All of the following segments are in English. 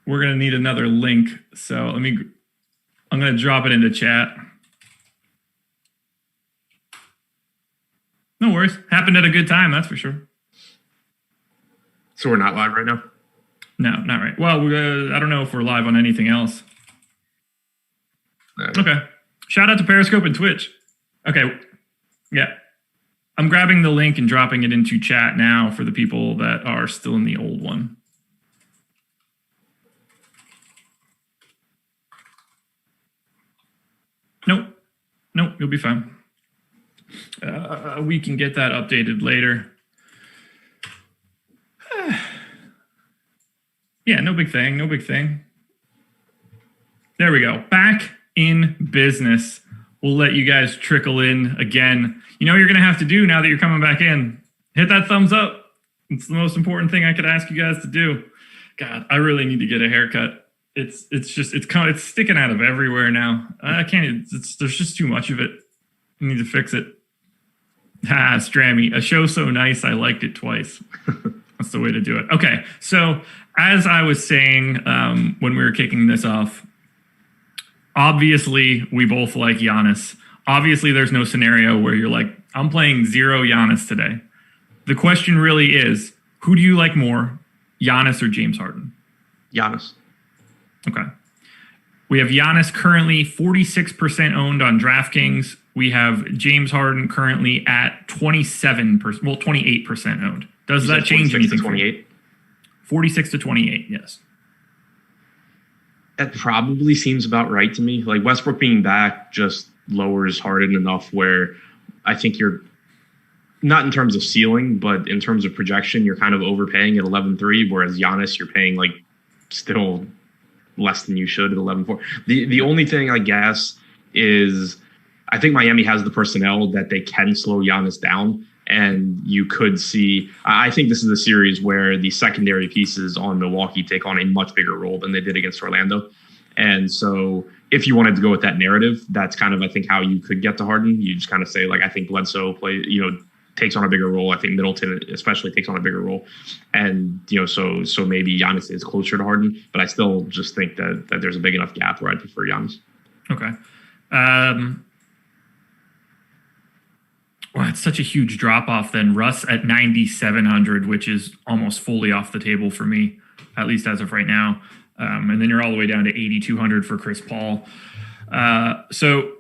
we're going to need another link. So I'm going to drop it into chat. No worries. Happened at a good time, that's for sure. So we're not live right now? No, not right. Well, I don't know if we're live on anything else. Okay. Shout out to Periscope and Twitch. Okay. Yeah. I'm grabbing the link and dropping it into chat now for the people that are still in the old one. Nope, you'll be fine. We can get that updated later. Yeah, no big thing. There we go. Back in business. We'll let you guys trickle in again. You know what you're going to have to do now that you're coming back in? Hit that thumbs up. It's the most important thing I could ask you guys to do. God, I really need to get a haircut. It's sticking out of everywhere now. I can't. There's just too much of it. I need to fix it. Strammy, a show so nice I liked it twice. That's the way to do it. Okay, so as I was saying when we were kicking this off, obviously we both like Giannis. Obviously there's no scenario where you're like, I'm playing 0 Giannis today. The question really is, who do you like more, Giannis or James Harden? Giannis. Okay. We have Giannis currently 46% owned on DraftKings. We have James Harden currently at 27%, well, 28% owned. Does that change anything? 28? 46 to 28, yes. That probably seems about right to me. Like Westbrook being back just lowers Harden enough where I think you're not in terms of ceiling, but in terms of projection, you're kind of overpaying at 11.3, whereas Giannis, you're paying like still less than you should at 11.4. The only thing I guess is I think Miami has the personnel that they can slow Giannis down. And you could see, I think this is a series where the secondary pieces on Milwaukee take on a much bigger role than they did against Orlando. And so if you wanted to go with that narrative, that's kind of, I think, how you could get to Harden. You just kind of say, like, I think Bledsoe takes on a bigger role. I think Middleton especially takes on a bigger role. And, so maybe Giannis is closer to Harden, but I still just think that there's a big enough gap where I'd prefer Giannis. Okay. Well, it's such a huge drop-off then. Russ at 9,700, which is almost fully off the table for me, at least as of right now. And then you're all the way down to 8,200 for Chris Paul. So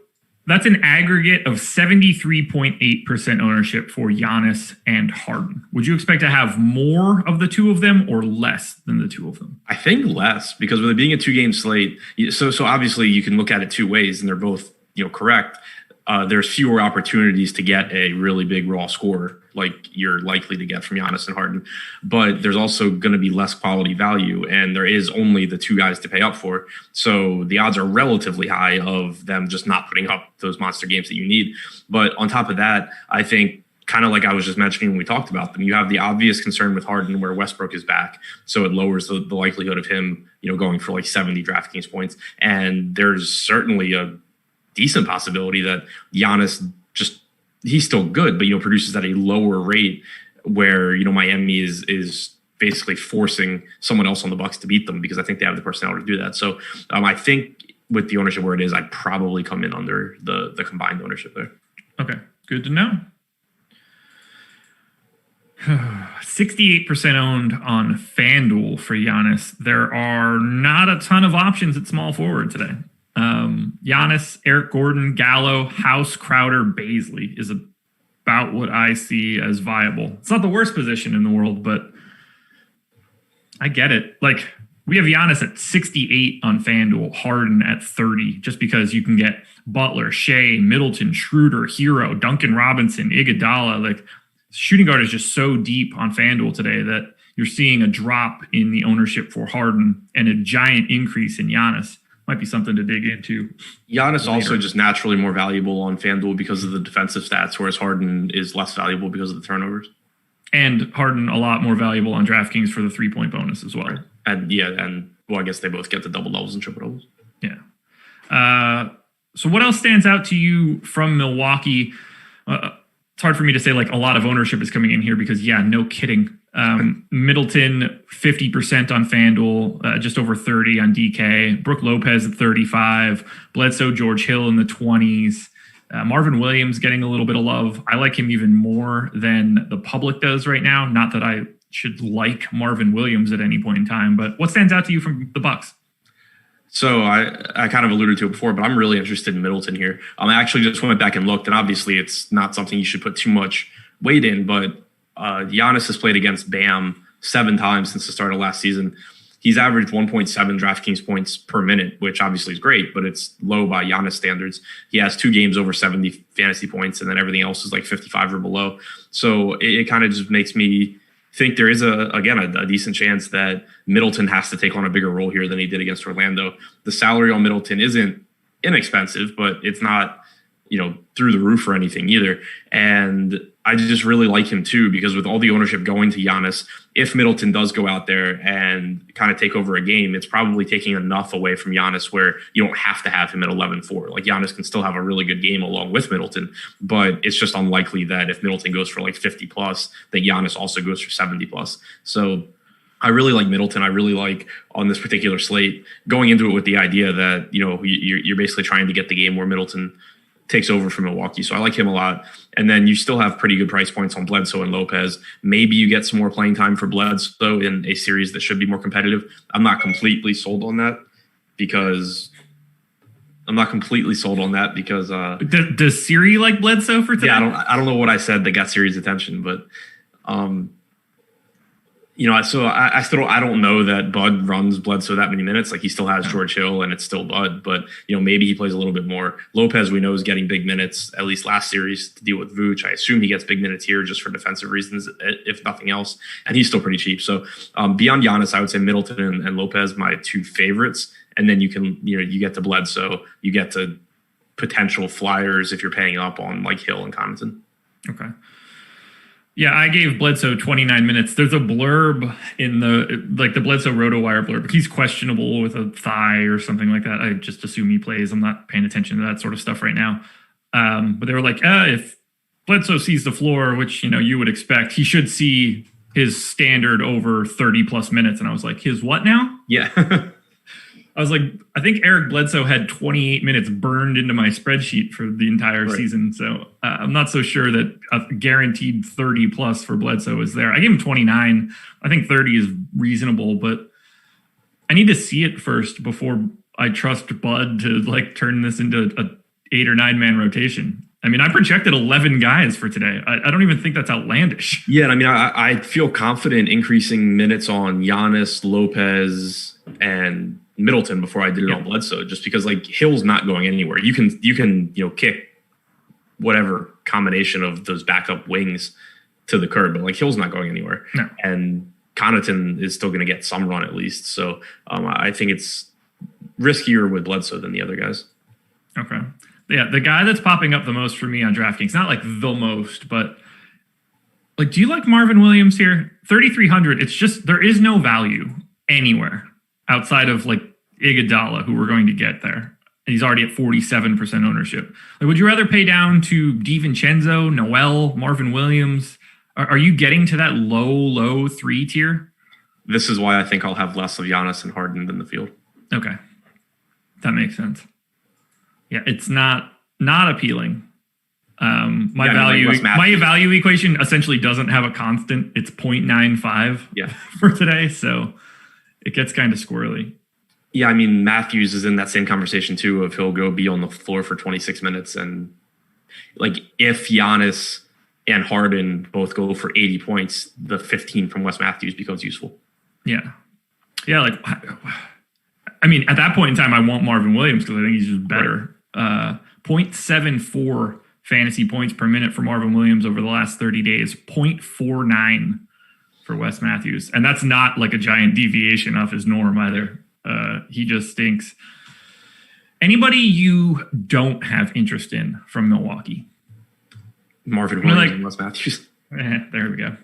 that's an aggregate of 73.8% ownership for Giannis and Harden. Would you expect to have more of the two of them or less than the two of them? I think less, because with it being a 2-game slate, so obviously you can look at it two ways, and they're both correct. There's fewer opportunities to get a really big raw score like you're likely to get from Giannis and Harden. But there's also going to be less quality value, and there is only the two guys to pay up for. So the odds are relatively high of them just not putting up those monster games that you need. But on top of that, I think kind of like I was just mentioning when we talked about them, you have the obvious concern with Harden where Westbrook is back. So it lowers the likelihood of him, going for like 70 DraftKings points. And there's certainly a decent possibility that Giannis he's still good, but produces at a lower rate where Miami is basically forcing someone else on the Bucks to beat them, because I think they have the personnel to do that. So I think with the ownership where it is, I'd probably come in under the combined ownership there. Okay, good to know. 68% owned on FanDuel for Giannis. There are not a ton of options at small forward today. Giannis, Eric Gordon, Gallo, House, Crowder, Baisley is about what I see as viable. It's not the worst position in the world, but I get it. Like, we have Giannis at 68 on FanDuel, Harden at 30, just because you can get Butler, Shea, Middleton, Schroeder, Hero, Duncan Robinson, Iguodala. Like, shooting guard is just so deep on FanDuel today that you're seeing a drop in the ownership for Harden and a giant increase in Giannis. Might be something to dig into. Giannis also just naturally more valuable on FanDuel because of the defensive stats, whereas Harden is less valuable because of the turnovers. And Harden a lot more valuable on DraftKings for the 3-point bonus as well. Right. And I guess they both get the double doubles and triple doubles. Yeah. So what else stands out to you from Milwaukee? It's hard for me to say like a lot of ownership is coming in here because, no kidding. Middleton, 50% on FanDuel, just over 30 on DK. Brooke Lopez at 35. Bledsoe, George Hill in the 20s. Marvin Williams getting a little bit of love. I like him even more than the public does right now. Not that I should like Marvin Williams at any point in time, but what stands out to you from the Bucks? So I kind of alluded to it before, but I'm really interested in Middleton here. I actually just went back and looked, and obviously it's not something you should put too much weight in, but Giannis has played against Bam 7 times since the start of last season. He's averaged 1.7 DraftKings points per minute, which obviously is great, but it's low by Giannis standards. He has 2 games over 70 fantasy points, and then everything else is like 55 or below. So it kind of just makes me think there is a decent chance that Middleton has to take on a bigger role here than he did against Orlando. The salary on Middleton isn't inexpensive, but it's not, through the roof or anything either. And I just really like him too, because with all the ownership going to Giannis, if Middleton does go out there and kind of take over a game, it's probably taking enough away from Giannis where you don't have to have him at 11-4. Like Giannis can still have a really good game along with Middleton, but it's just unlikely that if Middleton goes for like 50 plus, that Giannis also goes for 70 plus. So I really like Middleton. I really like on this particular slate going into it with the idea that, you're basically trying to get the game where Middleton takes over from Milwaukee. So I like him a lot. And then you still have pretty good price points on Bledsoe and Lopez. Maybe you get some more playing time for Bledsoe in a series that should be more competitive. I'm not completely sold on that because does Siri like Bledsoe for today? Yeah, I don't know what I said that got Siri's attention, but so I don't know that Bud runs Bledsoe that many minutes. Like he still has George Hill and it's still Bud, but maybe he plays a little bit more. Lopez, we know, is getting big minutes, at least last series, to deal with Vooch. I assume he gets big minutes here just for defensive reasons, if nothing else. And he's still pretty cheap. So beyond Giannis, I would say Middleton and Lopez, my 2 favorites. And then you can, you get to Bledsoe, you get to potential flyers if you're paying up on like Hill and Connaughton. Okay. Yeah, I gave Bledsoe 29 minutes. There's a blurb in the Bledsoe RotoWire blurb. He's questionable with a thigh or something like that. I just assume he plays. I'm not paying attention to that sort of stuff right now. But they were like, if Bledsoe sees the floor, which, you would expect, he should see his standard over 30 plus minutes. And I was like, his what now? Yeah. I was like, I think Eric Bledsoe had 28 minutes burned into my spreadsheet for the entire season. So I'm not so sure that a guaranteed 30 plus for Bledsoe is there. I gave him 29. I think 30 is reasonable, but I need to see it first before I trust Bud to like turn this into a 8 or 9 man rotation. I mean, I projected 11 guys for today. I don't even think that's outlandish. Yeah, I mean, I feel confident increasing minutes on Giannis, Lopez, and Middleton before I did it on Bledsoe, just because like Hill's not going anywhere. You can kick whatever combination of those backup wings to the curb, but like Hill's not going anywhere. No. And Connaughton is still going to get some run at least. So I think it's riskier with Bledsoe than the other guys. Okay. Yeah, the guy that's popping up the most for me on DraftKings, not like the most, but like, do you like Marvin Williams here? 3,300. It's just, there is no value anywhere outside of like Iguodala, who we're going to get there. And he's already at 47% ownership. Like, would you rather pay down to DiVincenzo, Noel, Marvin Williams? Are you getting to that low 3 tier? This is why I think I'll have less of Giannis and Harden than the field. Okay. That makes sense. Yeah, it's not appealing. My value equation essentially doesn't have a constant. It's 0.95 for today, so it gets kind of squirrely. Yeah, I mean, Matthews is in that same conversation too of he'll go be on the floor for 26 minutes. And like if Giannis and Harden both go for 80 points, the 15 from Wes Matthews becomes useful. Yeah. Yeah, like, I mean, at that point in time, I want Marvin Williams because I think he's just better. 0.74 fantasy points per minute for Marvin Williams over the last 30 days, 0.49 for Wes Matthews. And that's not like a giant deviation off his norm either. He just stinks. Anybody you don't have interest in from Milwaukee? Marvin Williams and Wes Matthews. There we go.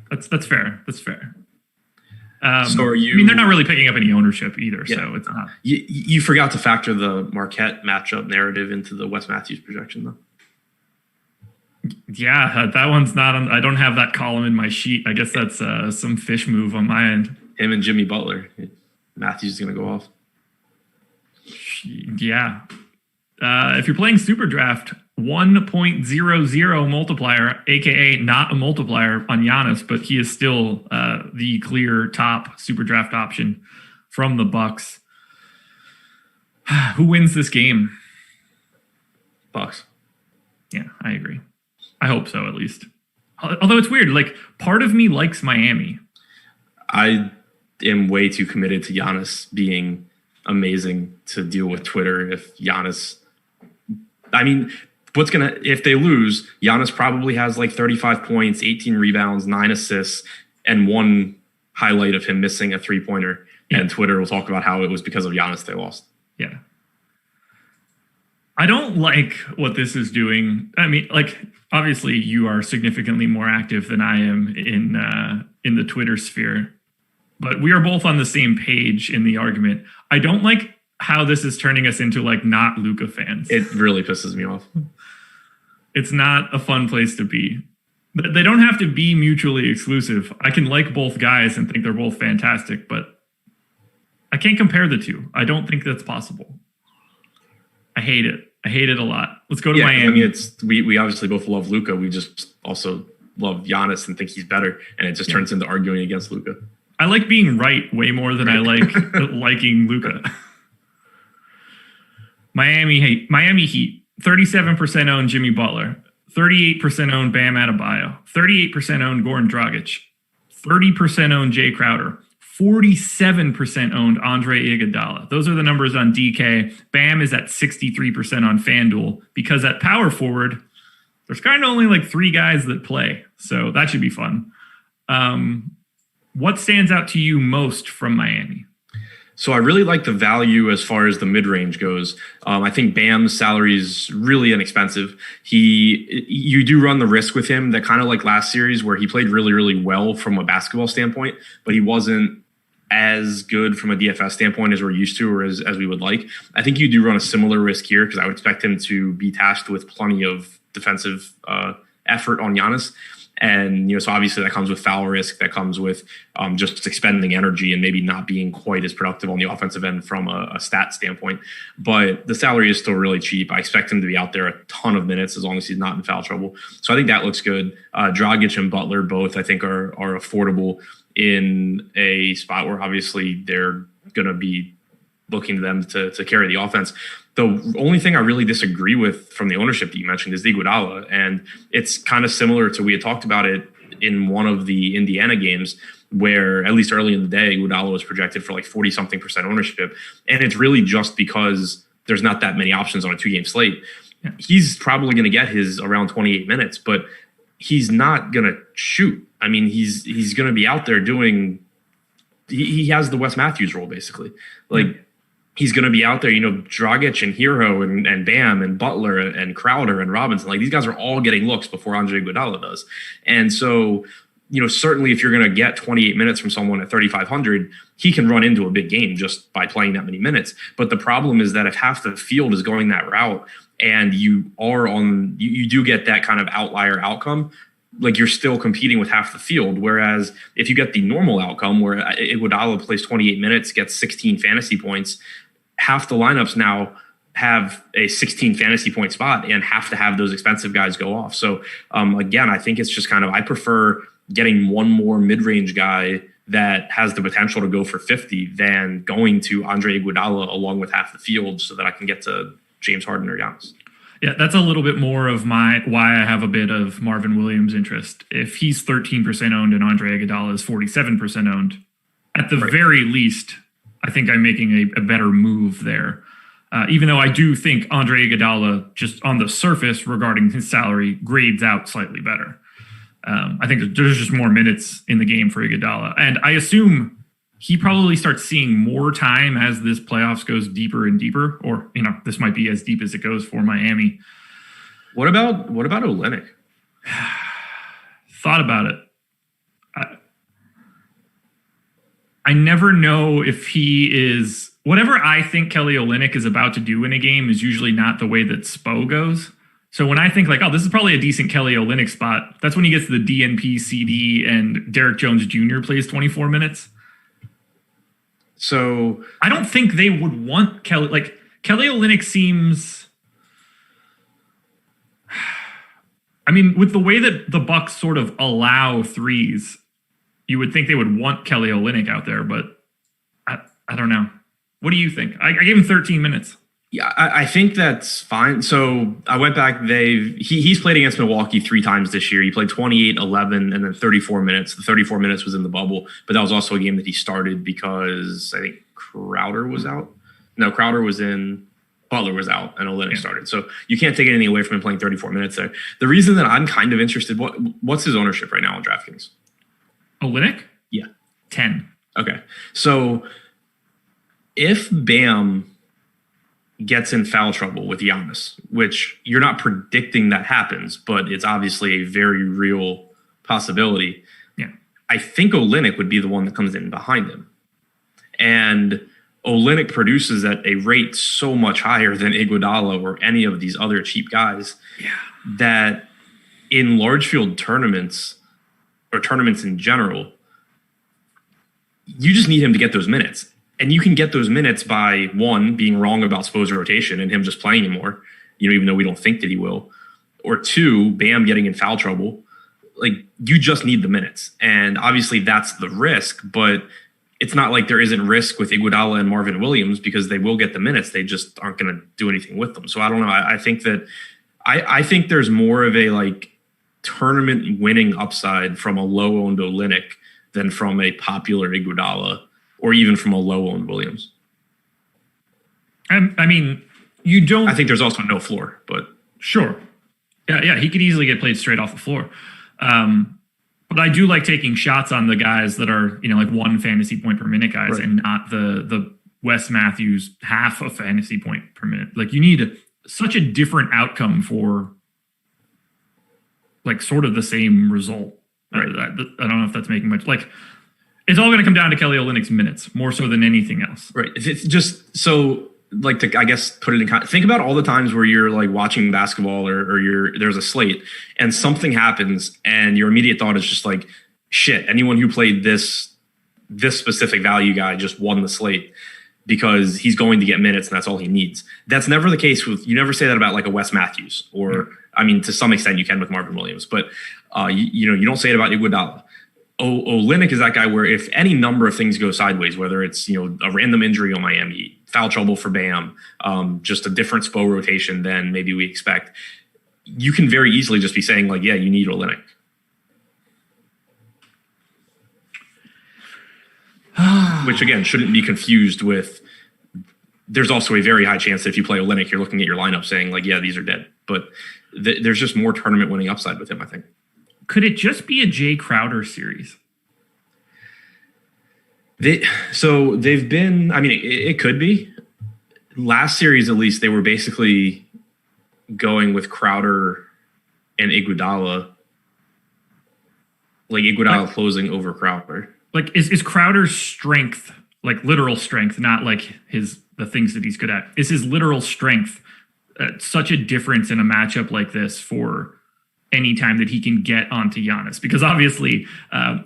That's fair. That's fair. So are you? I mean, they're not really picking up any ownership either, so it's not. You forgot to factor the Marquette matchup narrative into the Wes Matthews projection, though. Yeah, that one's not on. I don't have that column in my sheet. I guess that's some fish move on my end. Him and Jimmy Butler. Matthews is going to go off. Yeah. If you're playing SuperDraft, 1.00 multiplier, aka not a multiplier on Giannis, but he is still the clear top SuperDraft option from the Bucks. Who wins this game? Bucks. Yeah, I agree. I hope so, at least. Although it's weird, like part of me likes Miami. I am way too committed to Giannis being amazing to deal with Twitter. If Giannis, I mean, if they lose, Giannis probably has like 35 points, 18 rebounds, 9 assists, and one highlight of him missing a 3-pointer. Yeah. And Twitter will talk about how it was because of Giannis they lost. Yeah. I don't like what this is doing. I mean, like, obviously you are significantly more active than I am in the Twitter sphere, but we are both on the same page in the argument. I don't like how this is turning us into like not Luka fans. It really pisses me off. It's not a fun place to be. But they don't have to be mutually exclusive. I can like both guys and think they're both fantastic, but I can't compare the two. I don't think that's possible. I hate it. I hate it a lot. Let's go to Miami. I mean, we obviously both love Luka. We just also love Giannis and think he's better, and it just turns into arguing against Luka. I like being right way more than I like liking Luka. Miami Heat, 37% own Jimmy Butler, 38% own Bam Adebayo, 38% own Goran Dragic, 30% own Jay Crowder, 47% owned Andre Iguodala. Those are the numbers on DK. Bam is at 63% on FanDuel because at power forward, there's kind of only like 3 guys that play. So that should be fun. What stands out to you most from Miami? So I really like the value as far as the mid-range goes. I think Bam's salary is really inexpensive. You do run the risk with him that kind of like last series where he played really, really well from a basketball standpoint, but he wasn't as good from a DFS standpoint as we're used to or as we would like. I think you do run a similar risk here because I would expect him to be tasked with plenty of defensive effort on Giannis. And, so obviously that comes with foul risk, that comes with just expending energy and maybe not being quite as productive on the offensive end from a stat standpoint. But the salary is still really cheap. I expect him to be out there a ton of minutes as long as he's not in foul trouble. So I think that looks good. Dragic and Butler both, I think, are affordable in a spot where obviously they're going to be looking to them to carry the offense. The only thing I really disagree with from the ownership that you mentioned is Iguodala. And it's kind of similar to, we had talked about it in one of the Indiana games where at least early in the day, Iguodala was projected for like 40-something% ownership. And it's really just because there's not that many options on a 2-game slate. Yeah. He's probably going to get his around 28 minutes, but he's not going to shoot. I mean, he's going to be out there doing, he has the Wes Matthews role basically. Like, he's going to be out there, Dragic and Hero and Bam and Butler and Crowder and Robinson. Like, these guys are all getting looks before Andre Iguodala does. And so, certainly if you're going to get 28 minutes from someone at 3,500, he can run into a big game just by playing that many minutes. But the problem is that if half the field is going that route and you do get that kind of outlier outcome, like you're still competing with half the field. Whereas if you get the normal outcome where Iguodala plays 28 minutes, gets 16 fantasy points, half the lineups now have a 16 fantasy point spot and have to have those expensive guys go off. So again, I think it's just kind of, I prefer getting one more mid-range guy that has the potential to go for 50 than going to Andre Iguodala along with half the field so that I can get to James Harden or Giannis. Yeah, that's a little bit more of why I have a bit of Marvin Williams interest. If he's 13% owned and Andre Iguodala is 47% owned, at the very least, I think I'm making a better move there. Even though I do think Andre Iguodala, just on the surface regarding his salary, grades out slightly better. I think there's just more minutes in the game for Iguodala. And I assume he probably starts seeing more time as this playoffs goes deeper and deeper, or, this might be as deep as it goes for Miami. What about Olynyk? Thought about it. I never know if he is, whatever I think Kelly Olynyk is about to do in a game is usually not the way that Spo goes. So when I think like, oh, this is probably a decent Kelly Olynyk spot, that's when he gets the DNP CD and Derek Jones Jr. plays 24 minutes. So I don't think they would want Kelly. Like Kelly Olynyk seems. I mean, with the way that the Bucks sort of allow threes, you would think they would want Kelly Olynyk out there, but I don't know. What do you think? I gave him 13 minutes. Yeah, I think that's fine. So I went back. He's played against Milwaukee 3 times this year. He played 28, 11, and then 34 minutes. The 34 minutes was in the bubble, but that was also a game that he started because I think Crowder was out. No, Crowder was in. Butler was out and Olynyk started. So you can't take anything away from him playing 34 minutes there. The reason that I'm kind of interested, what's his ownership right now on DraftKings? Olynyk? Yeah. 10. Okay. So if Bam gets in foul trouble with Giannis, which you're not predicting that happens, but it's obviously a very real possibility. Yeah. I think Olynyk would be the one that comes in behind him. And Olynyk produces at a rate so much higher than Iguodala or any of these other cheap guys that in large field tournaments or tournaments in general, you just need him to get those minutes. And you can get those minutes by, one, being wrong about Spo's rotation and him just playing more, even though we don't think that he will. Or 2, Bam getting in foul trouble. Like, you just need the minutes. And obviously that's the risk, but it's not like there isn't risk with Iguodala and Marvin Williams because they will get the minutes. They just aren't going to do anything with them. So I don't know. I think that I think there's more of a like tournament winning upside from a low owned Olynyk than from a popular Iguodala or even from a low owned Williams. I mean, you don't. I think there's also no floor, but sure. Yeah. He could easily get played straight off the floor. But I do like taking shots on the guys that are, like 1 fantasy point per minute guys, right, and not the Wes Matthews half a fantasy point per minute. Like you need such a different outcome for like sort of the same result. Right. I don't know if that's making much. Like it's all going to come down to Kelly Olynyk's minutes more so than anything else. Right. It's just so like to, I guess, put it in context. Think about all the times where you're like watching basketball or there's a slate and something happens and your immediate thought is just like, shit, anyone who played this specific value guy just won the slate because he's going to get minutes and that's all he needs. That's never the case you never say that about like a Wes Matthews or, I mean, to some extent you can with Marvin Williams, but you don't say it about Iguodala. Olynyk is that guy where if any number of things go sideways, whether it's, a random injury on Miami, foul trouble for Bam, just a different Spo rotation than maybe we expect, you can very easily just be saying like, yeah, you need Olynyk. Which again, shouldn't be confused with, there's also a very high chance that if you play Olynyk, you're looking at your lineup saying like, yeah, these are dead. But there's just more tournament winning upside with him, I think. Could it just be a Jay Crowder series? They've been, I mean, it could be. Last series, at least, they were basically going with Crowder and Iguodala. Like Iguodala closing over Crowder. Like is Crowder's strength, like literal strength, not like the things that he's good at, is his literal strength such a difference in a matchup like this for any time that he can get onto Giannis? Because obviously,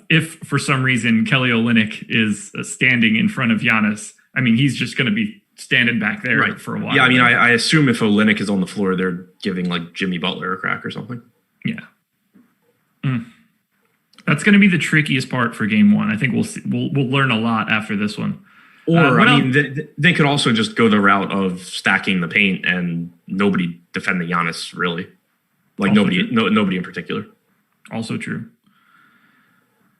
if for some reason Kelly Olynyk is standing in front of Giannis, I mean, he's just going to be standing back there for a while. Yeah, I mean, I assume if Olynyk is on the floor, they're giving like Jimmy Butler a crack or something. Yeah. That's going to be the trickiest part for game 1. I think we'll learn a lot after this one. Or, they could also just go the route of stacking the paint and nobody defending Giannis, really. Like also nobody in particular. Also true.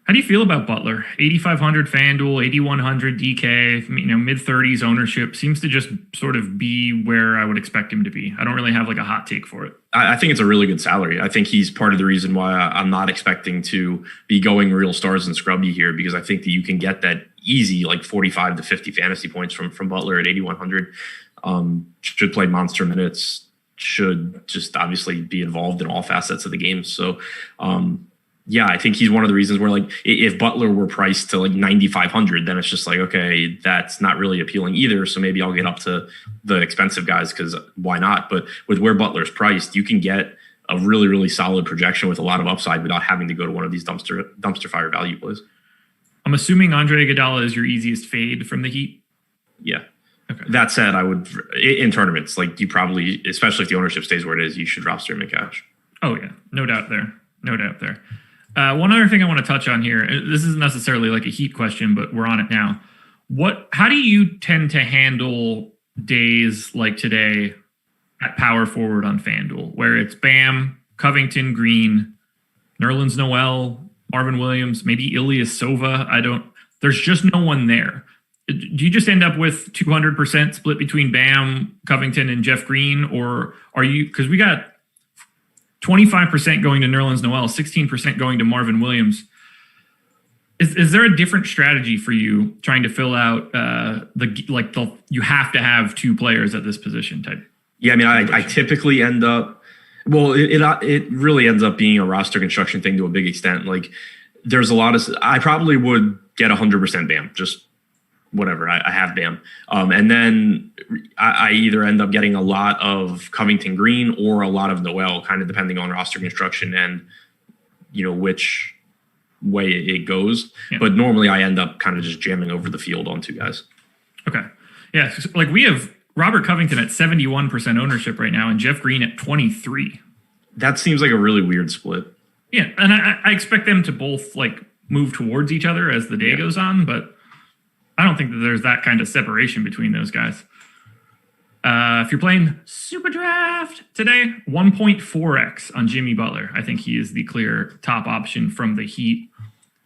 How do you feel about Butler? 8,500 FanDuel, 8,100 DK, mid-30s ownership. Seems to just sort of be where I would expect him to be. I don't really have like a hot take for it. I think it's a really good salary. I think he's part of the reason why I'm not expecting to be going real stars and scrubby here, because I think that you can get that easy like 45 to 50 fantasy points from Butler at 8,100. Should play monster minutes. Should just obviously be involved in all facets of the game. So, Yeah, I think he's one of the reasons where, like, if Butler were priced to like 9,500, then it's just like, okay, that's not really appealing either. So maybe I'll get up to the expensive guys because why not? But with where Butler's priced, you can get a really, really solid projection with a lot of upside without having to go to one of these dumpster fire value plays. I'm assuming Andre Iguodala is your easiest fade from the Heat. Yeah. Okay. That said, I would, in tournaments, like, you probably, especially if the ownership stays where it is, you should roster him in cash. Oh yeah, no doubt there. One other thing I want to touch on here. This isn't necessarily like a Heat question, but we're on it now. How do you tend to handle days like today at power forward on FanDuel, where it's Bam, Covington, Green, Nerlens Noel, Marvin Williams, maybe Ilyasova? There's just no one there. Do you just end up with 200% split between Bam, Covington, and Jeff Green? Or are you, because we got 25% going to Nerlens Noel, 16% going to Marvin Williams. Is there a different strategy for you trying to fill out you have to have two players at this position type? Yeah, I mean, I typically end up, well, it really ends up being a roster construction thing to a big extent. Like, there's a lot of, I probably would get 100% Bam, just whatever. I have Bam. And then I either end up getting a lot of Covington Green or a lot of Noel, kind of depending on roster construction and, which way it goes. Yeah. But normally I end up kind of just jamming over the field on two guys. Okay. Yeah. Like, we have Robert Covington at 71% ownership right now and Jeff Green at 23. That seems like a really weird split. Yeah. And I expect them to both like move towards each other as the day goes on, but I don't think that there's that kind of separation between those guys. If you're playing SuperDraft today, 1.4x on Jimmy Butler. I think he is the clear top option from the Heat.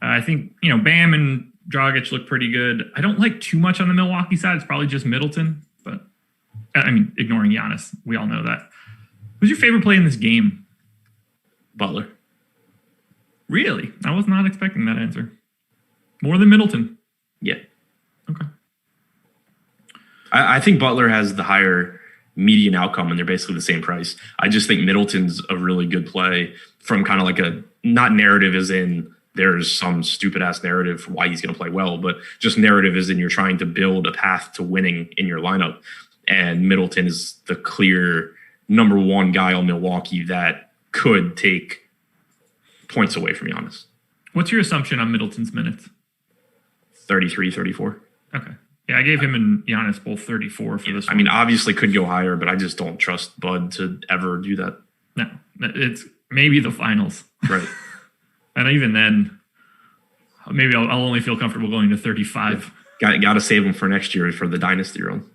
I think, Bam and Dragic look pretty good. I don't like too much on the Milwaukee side. It's probably just Middleton, but I mean, ignoring Giannis. We all know that. Who's your favorite play in this game? Butler. Really? I was not expecting that answer. More than Middleton. Yeah. Okay. I think Butler has the higher median outcome and they're basically the same price. I just think Middleton's a really good play from kind of like a, not narrative as in there's some stupid ass narrative for why he's going to play well, but just narrative as in you're trying to build a path to winning in your lineup. And Middleton is the clear number one guy on Milwaukee that could take points away from Giannis. What's your assumption on Middleton's minutes? 33, 34. Okay. Yeah, I gave him and Giannis both 34 for this one. I mean, obviously could go higher, but I just don't trust Bud to ever do that. No, it's maybe the finals. Right. And even then, maybe I'll only feel comfortable going to 35. Yeah. Got to save him for next year for the dynasty run.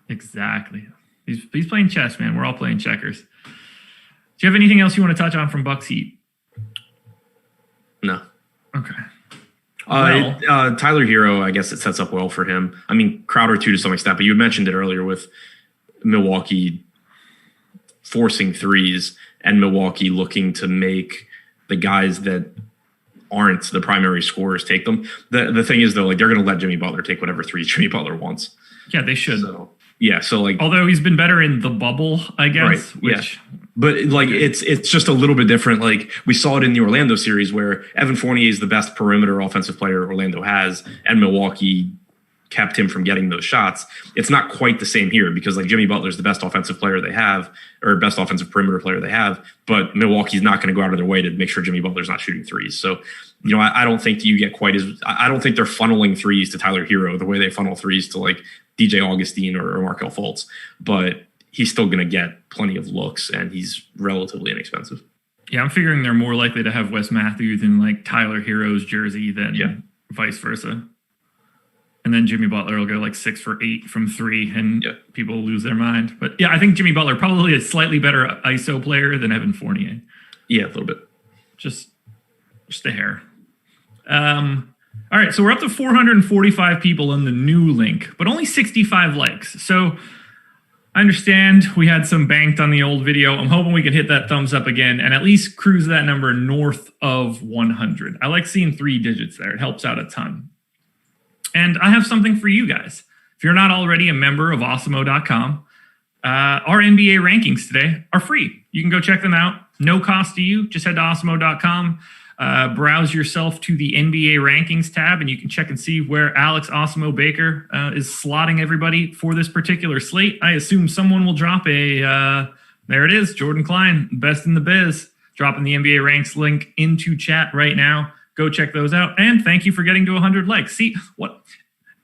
Exactly. He's playing chess, man. We're all playing checkers. Do you have anything else you want to touch on from Bucks Heat? No. Okay. Tyler Hero, I guess it sets up well for him. I mean, Crowder too to some extent, but you mentioned it earlier with Milwaukee forcing threes and Milwaukee looking to make the guys that aren't the primary scorers take them. The thing is though, like, they're going to let Jimmy Butler take whatever threes Jimmy Butler wants. Yeah, they should. So like, although he's been better in the bubble, I guess. Right, yeah. But like, it's just a little bit different. Like, we saw it in the Orlando series where Evan Fournier is the best perimeter offensive player Orlando has, and Milwaukee kept him from getting those shots. It's not quite the same here because like Jimmy Butler's the best offensive player they have, or best offensive perimeter player they have, but Milwaukee's not going to go out of their way to make sure Jimmy Butler's not shooting threes. So, I don't think you get quite as, I don't think they're funneling threes to Tyler Hero the way they funnel threes to like DJ Augustine or Markelle Fultz, but he's still going to get plenty of looks and he's relatively inexpensive. Yeah, I'm figuring they're more likely to have Wes Matthews in like Tyler Hero's jersey than vice versa. And then Jimmy Butler will go like 6 for 8 from 3 and people will lose their mind. But yeah, I think Jimmy Butler probably a slightly better ISO player than Evan Fournier. Yeah, a little bit. Just a hair. All right, so we're up to 445 people on the new link, but only 65 likes. So I understand we had some banked on the old video. I'm hoping we can hit that thumbs up again and at least cruise that number north of 100. I like seeing 3 digits there. It helps out a ton. And I have something for you guys. If you're not already a member of Awesemo.com, our NBA rankings today are free. You can go check them out. No cost to you. Just head to Awesemo.com. browse yourself to the NBA rankings tab, and you can check and see where Alex Awesemo Baker is slotting everybody for this particular slate. I assume someone will drop there it is, Jordan Klein, best in the biz, dropping the NBA ranks link into chat right now. Go check those out. And thank you for getting to 100 likes. See what?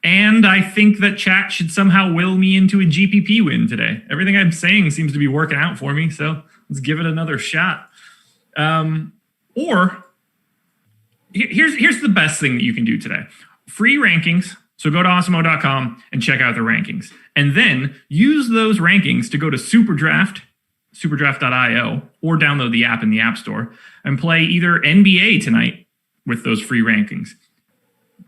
And I think that chat should somehow will me into a GPP win today. Everything I'm saying seems to be working out for me. So let's give it another shot. Or here's the best thing that you can do today. Free rankings. So go to awesemo.com and check out the rankings. And then use those rankings to go to SuperDraft, superdraft.io, or download the app in the App Store and play either NBA tonight with those free rankings.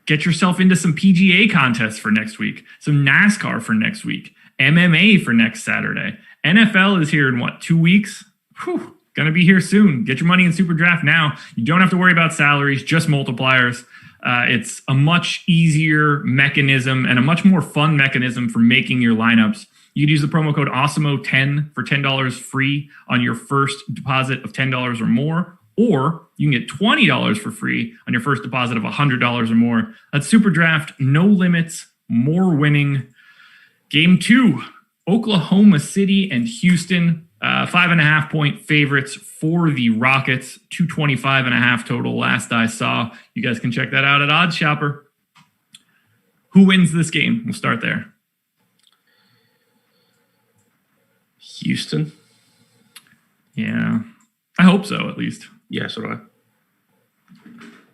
Get yourself into some PGA contests for next week, some NASCAR for next week, MMA for next Saturday. NFL is here in 2 weeks? Whew, gonna be here soon. Get your money in SuperDraft now. You don't have to worry about salaries, just multipliers. It's a much easier mechanism and a much more fun mechanism for making your lineups. You can use the promo code AWESEMO10 for $10 free on your first deposit of $10 or more. Or you can get $20 for free on your first deposit of $100 or more. That's SuperDraft, no limits, more winning. Game 2, Oklahoma City and Houston. 5.5 point favorites for the Rockets. 225.5 total last I saw. You guys can check that out at Odds Shopper. Who wins this game? We'll start there. Houston? Yeah, I hope so, at least. Yeah, so do I.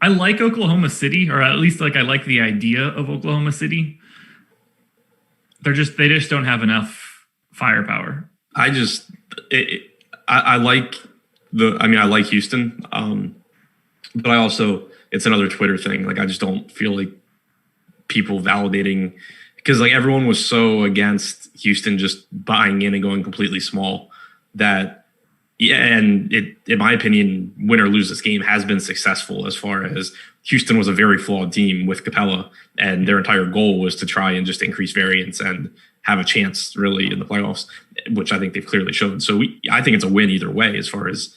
I like Oklahoma City, or at least I like the idea of Oklahoma City. They just don't have enough firepower. I like I like Houston. But I also, it's another Twitter thing. I just don't feel like people validating, because everyone was so against Houston just buying in and going completely small that, yeah, and it, in my opinion, win or lose this game has been successful, as far as Houston was a very flawed team with Capella, and their entire goal was to try and just increase variance and have a chance really in the playoffs, which I think they've clearly shown. So I think it's a win either way as far as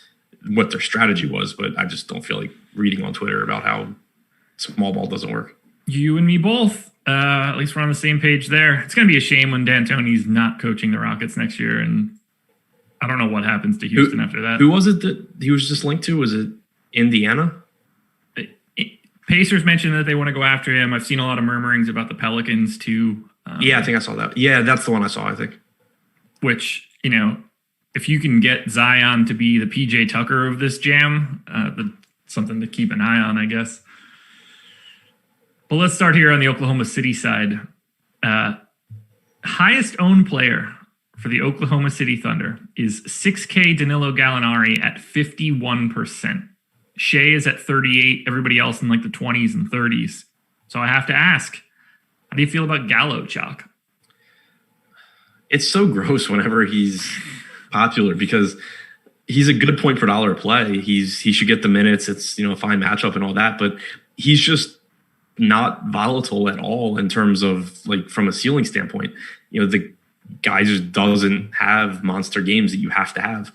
what their strategy was, but I just don't feel like reading on Twitter about how small ball doesn't work. You and me both. At least we're on the same page there. It's going to be a shame when D'Antoni's not coaching the Rockets next year, and I don't know what happens to Houston after that. Who was it that he was just linked to? Was it Indiana? Pacers mentioned that they want to go after him. I've seen a lot of murmurings about the Pelicans too. Yeah, I think I saw that. Yeah, that's the one I saw, I think. Which, if you can get Zion to be the PJ Tucker of this jam, that's something to keep an eye on, I guess. But let's start here on the Oklahoma City side. Highest owned player for the Oklahoma City Thunder is 6K Danilo Gallinari at 51%. Shea is at 38. Everybody else in the 20s and 30s. So I have to ask, how do you feel about Gallo, Chalk? It's so gross whenever he's popular, because he's a good point per dollar play. He should get the minutes. It's a fine matchup and all that, but he's just not volatile at all in terms of from a ceiling standpoint. The guy just doesn't have monster games that you have to have.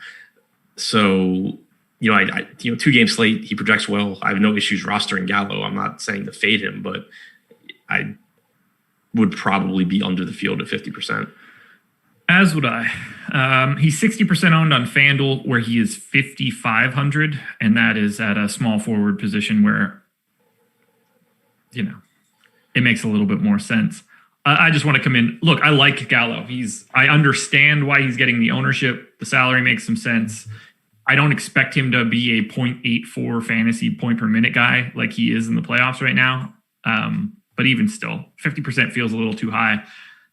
So, 2-game slate, he projects well. I have no issues rostering Gallo. I'm not saying to fade him, but I would probably be under the field at 50%. As would I. He's 60% owned on FanDuel, where he is 5,500, and that is at a small forward position where, it makes a little bit more sense. I just want to come in. Look, I like Gallo. I understand why he's getting the ownership. The salary makes some sense. I don't expect him to be a 0.84 fantasy point per minute guy like he is in the playoffs right now. But even still, 50% feels a little too high.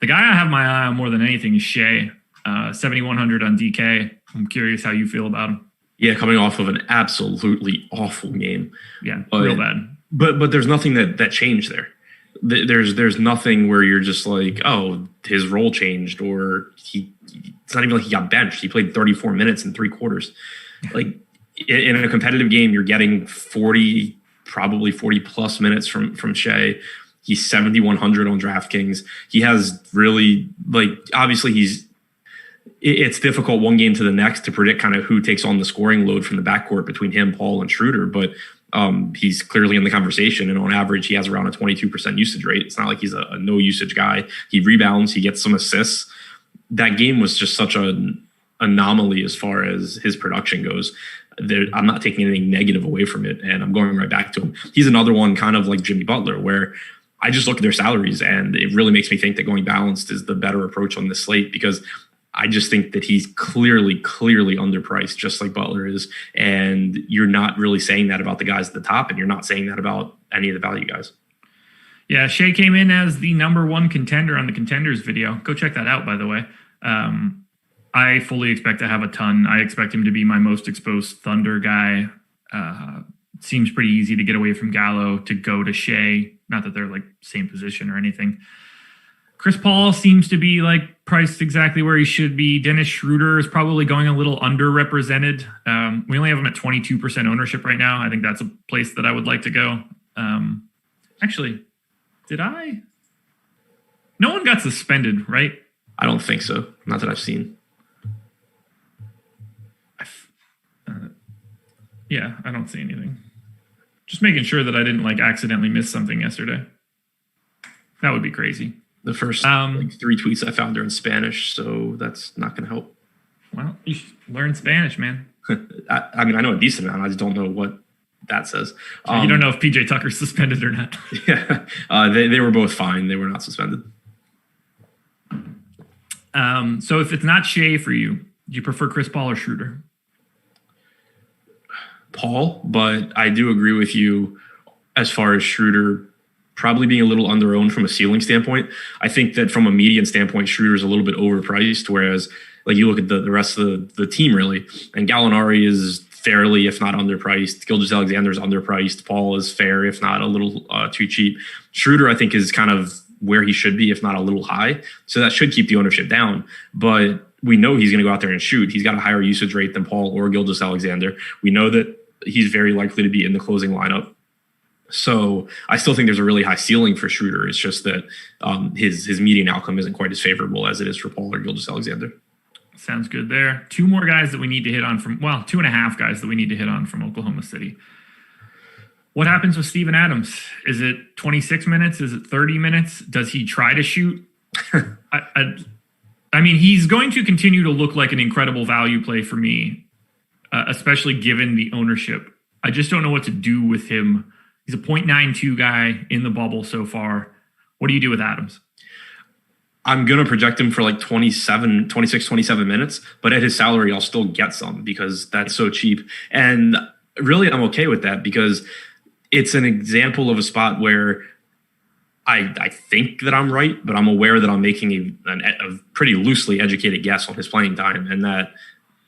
The guy I have my eye on more than anything is Shea, 7,100 on DK. I'm curious how you feel about him. Yeah, coming off of an absolutely awful game. Yeah, real bad. But there's nothing that changed there. There's nothing where you're just like, oh, his role changed, or it's not even like he got benched. He played 34 minutes in 3 quarters. In a competitive game, you're getting 40, probably 40 plus minutes from Shea. He's 7,100 on DraftKings. He has really, obviously it's difficult one game to the next to predict kind of who takes on the scoring load from the backcourt between him, Paul, and Schroeder. But He's clearly in the conversation, and on average, he has around a 22% usage rate. It's not like he's a no usage guy. He rebounds, he gets some assists. That game was just such an anomaly as far as his production goes. I'm not taking anything negative away from it, and I'm going right back to him. He's another one kind of like Jimmy Butler, where I just look at their salaries, and it really makes me think that going balanced is the better approach on this slate, because I just think that he's clearly underpriced, just like Butler is. And you're not really saying that about the guys at the top, and you're not saying that about any of the value guys. Yeah, Shea came in as the number one contender on the Contenders video. Go check that out, by the way. I fully expect to have a ton. I expect him to be my most exposed Thunder guy. Seems pretty easy to get away from Gallo to go to Shea. Not that they're like same position or anything. Chris Paul seems to be like priced exactly where he should be. Dennis Schroeder is probably going a little underrepresented. We only have him at 22% ownership right now. I think that's a place that I would like to go. Actually, did I? No one got suspended, right? I don't think so. Not that I've seen. Yeah, I don't see anything. Just making sure that I didn't like accidentally miss something yesterday. That would be crazy. The first 3 tweets I found are in Spanish, so that's not going to help. Well, you should learn Spanish, man. I mean, I know a decent amount. I just don't know what that says. You don't know if PJ Tucker's suspended or not. Yeah, they were both fine. They were not suspended. So if it's not Shea for you, do you prefer Chris Paul or Schroeder? Paul, but I do agree with you as far as Schroeder probably being a little underowned from a ceiling standpoint. I think that from a median standpoint, Schroeder's a little bit overpriced, whereas like you look at the rest of the team really, and Gallinari is fairly, if not underpriced. Gilgeous-Alexander's underpriced. Paul is fair, if not a little too cheap. Schroeder, I think, is kind of where he should be, if not a little high. So that should keep the ownership down. But we know he's going to go out there and shoot. He's got a higher usage rate than Paul or Gilgeous-Alexander. We know that he's very likely to be in the closing lineup. So I still think there's a really high ceiling for Schroeder. It's just that his median outcome isn't quite as favorable as it is for Paul or Gilgeous-Alexander. Sounds good there. 2 more guys that we need to hit on from, 2.5 guys that we need to hit on from Oklahoma City. What happens with Steven Adams? Is it 26 minutes? Is it 30 minutes? Does he try to shoot? I mean, he's going to continue to look like an incredible value play for me, especially given the ownership. I just don't know what to do with him. He's a 0.92 guy in the bubble so far. What do you do with Adams? I'm going to project him for like 26, 27 minutes, but at his salary, I'll still get some because that's so cheap. And really, I'm okay with that because it's an example of a spot where I think that I'm right, but I'm aware that I'm making a pretty loosely educated guess on his playing time, and that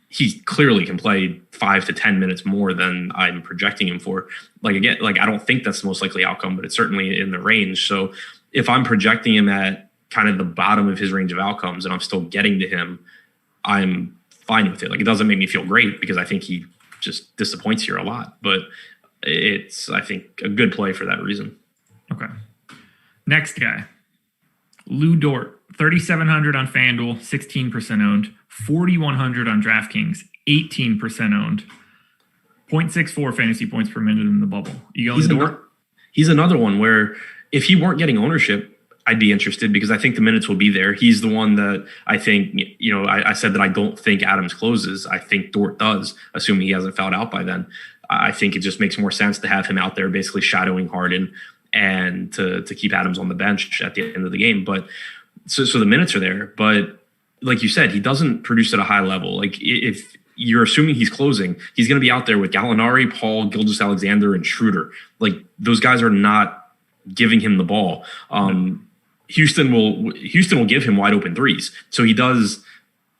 he clearly can play 5 to 10 minutes more than I'm projecting him for. Like, again, like I don't think that's the most likely outcome, but it's certainly in the range. So if I'm projecting him at kind of the bottom of his range of outcomes and I'm still getting to him, I'm fine with it. Like, it doesn't make me feel great because I think he just disappoints here a lot, but it's, I think, a good play for that reason. Okay. Next guy, Lou Dort, 3,700 on FanDuel, 16% owned, 4,100 on DraftKings, 18% owned, 0.64 fantasy points per minute in the bubble. You going Dort? He's another one where if he weren't getting ownership, I'd be interested because I think the minutes will be there. He's the one that I think, I said that I don't think Adams closes. I think Dort does, assuming he hasn't fouled out by then. I think it just makes more sense to have him out there basically shadowing Harden and to keep Adams on the bench at the end of the game. But so the minutes are there, but like you said, he doesn't produce at a high level. Like if you're assuming he's closing, he's going to be out there with Gallinari, Paul, Gilgeous-Alexander, and Schroeder. Like those guys are not giving him the ball. Houston will give him wide open threes. So he does,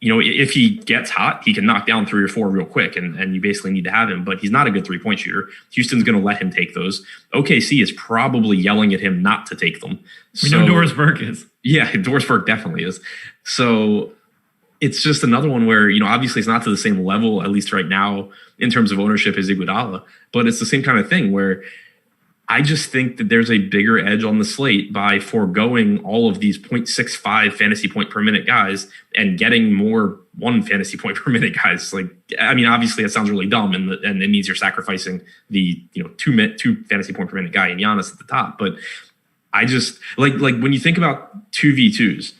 if he gets hot, he can knock down 3 or 4 real quick, and you basically need to have him, but he's not a good 3-point shooter. Houston's going to let him take those. OKC is probably yelling at him not to take them. We know Doris Burke is. Yeah, Doris Burke definitely is. So it's just another one where, obviously it's not to the same level, at least right now, in terms of ownership as Iguodala, but it's the same kind of thing where I just think that there's a bigger edge on the slate by foregoing all of these 0.65 fantasy point per minute guys and getting more 1 fantasy point per minute guys. Like, I mean, obviously that sounds really dumb, and it means you're sacrificing the 2 fantasy point per minute guy and Giannis at the top. But I just like when you think about 2v2s,